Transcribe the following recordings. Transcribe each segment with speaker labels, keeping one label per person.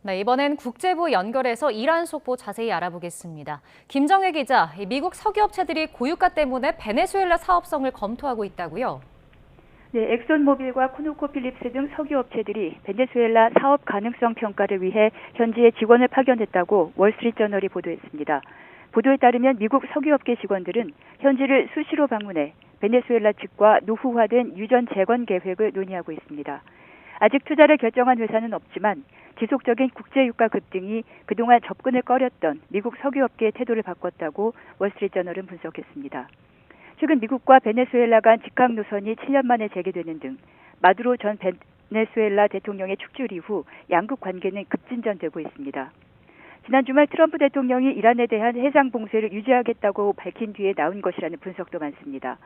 Speaker 1: 네, 이번엔 국제부 연결해서 이란 속보 자세히 알아보겠습니다. 김정혜 기자, 미국 석유업체들이 고유가 때문에 베네수엘라 사업성을 검토하고 있다고요?
Speaker 2: 네, 엑손모빌과 코노코필립스 등 석유업체들이 베네수엘라 사업 가능성 평가를 위해 현지에 직원을 파견했다고 월스트리트저널이 보도했습니다. 보도에 따르면 미국 석유업계 직원들은 현지를 수시로 방문해 베네수엘라 측과 노후화된 유전 재건 계획을 논의하고 있습니다. 아직 투자를 결정한 회사는 없지만 지속적인 국제유가 급등이 그동안 접근을 꺼렸던 미국 석유업계의 태도를 바꿨다고 월스트리트저널은 분석했습니다. 최근 미국과 베네수엘라 간 직항 노선이 7년 만에 재개되는 등 마두로 전 베네수엘라 대통령의 축출 이후 양국 관계는 급진전되고 있습니다. 지난 주말 트럼프 대통령이 이란에 대한 해상 봉쇄를 유지하겠다고 밝힌 뒤에 나온 것이라는 분석도 많습니다.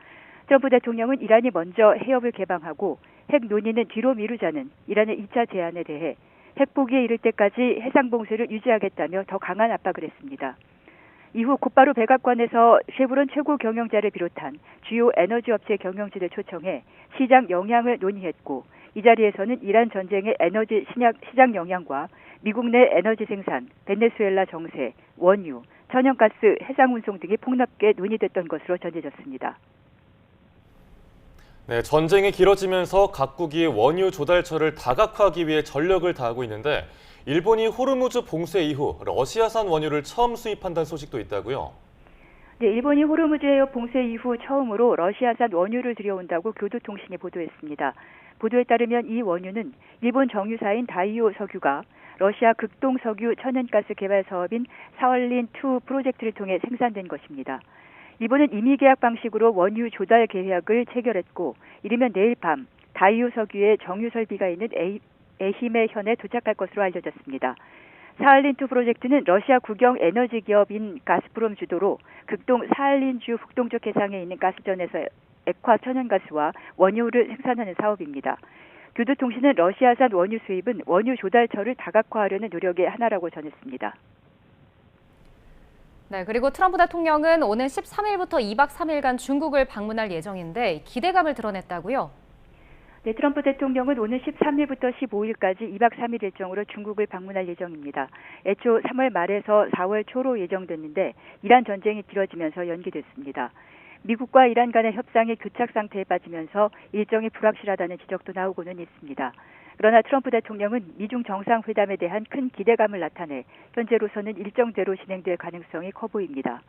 Speaker 2: 트럼프 대통령은 이란이 먼저 해협을 개방하고 핵 논의는 뒤로 미루자는 이란의 2차 제안에 대해 핵 포기에 이를 때까지 해상 봉쇄를 유지하겠다며 더 강한 압박을 했습니다. 이후 곧바로 백악관에서 쉐브론 최고 경영자를 비롯한 주요 에너지 업체 경영진을 초청해 시장 영향을 논의했고, 이 자리에서는 이란 전쟁의 에너지 시장 영향과 미국 내 에너지 생산, 베네수엘라 정세, 원유, 천연가스, 해상 운송 등이 폭넓게 논의됐던 것으로 전해졌습니다.
Speaker 3: 네, 전쟁이 길어지면서 각국이 원유 조달처를 다각화하기 위해 전력을 다하고 있는데 일본이 호르무즈 봉쇄 이후 러시아산 원유를 처음 수입한다는 소식도 있다고요?
Speaker 2: 네, 일본이 호르무즈 해협 봉쇄 이후 처음으로 러시아산 원유를 들여온다고 교도통신이 보도했습니다. 보도에 따르면 이 원유는 일본 정유사인 다이오 석유가 러시아 극동 석유 천연가스 개발 사업인 사월린2 프로젝트를 통해 생산된 것입니다. 일본은 임의 계약 방식으로 원유 조달 계약을 체결했고, 이르면 내일 밤 다이오 석유의 정유 설비가 있는 에히메 현에 도착할 것으로 알려졌습니다. 사할린2 프로젝트는 러시아 국영 에너지 기업인 가스프롬 주도로 극동 사할린주 북동쪽 해상에 있는 가스전에서 액화 천연가스와 원유를 생산하는 사업입니다. 교도통신은 러시아산 원유 수입은 원유 조달처를 다각화하려는 노력의 하나라고 전했습니다.
Speaker 1: 네, 그리고 트럼프 대통령은 오는 13일부터 2박 3일간 중국을 방문할 예정인데 기대감을 드러냈다고요?
Speaker 2: 네, 트럼프 대통령은 오는 13일부터 15일까지 2박 3일 일정으로 중국을 방문할 예정입니다. 애초 3월 말에서 4월 초로 예정됐는데 이란 전쟁이 길어지면서 연기됐습니다. 미국과 이란 간의 협상이 교착 상태에 빠지면서 일정이 불확실하다는 지적도 나오고는 있습니다. 그러나 트럼프 대통령은 미중 정상회담에 대한 큰 기대감을 나타내 현재로서는 일정대로 진행될 가능성이 커 보입니다.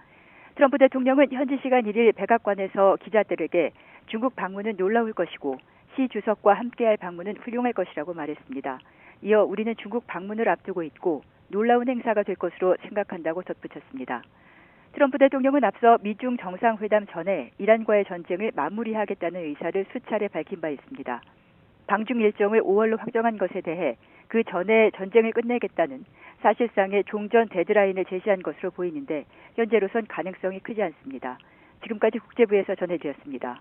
Speaker 2: 트럼프 대통령은 현지 시간 1일 백악관에서 기자들에게 중국 방문은 놀라울 것이고 시 주석과 함께할 방문은 훌륭할 것이라고 말했습니다. 이어 우리는 중국 방문을 앞두고 있고 놀라운 행사가 될 것으로 생각한다고 덧붙였습니다. 트럼프 대통령은 앞서 미중 정상회담 전에 이란과의 전쟁을 마무리하겠다는 의사를 수차례 밝힌 바 있습니다. 방중 일정을 5월로 확정한 것에 대해 그 전에 전쟁을 끝내겠다는 사실상의 종전 데드라인을 제시한 것으로 보이는데 현재로선 가능성이 크지 않습니다. 지금까지 국제부에서 전해드렸습니다.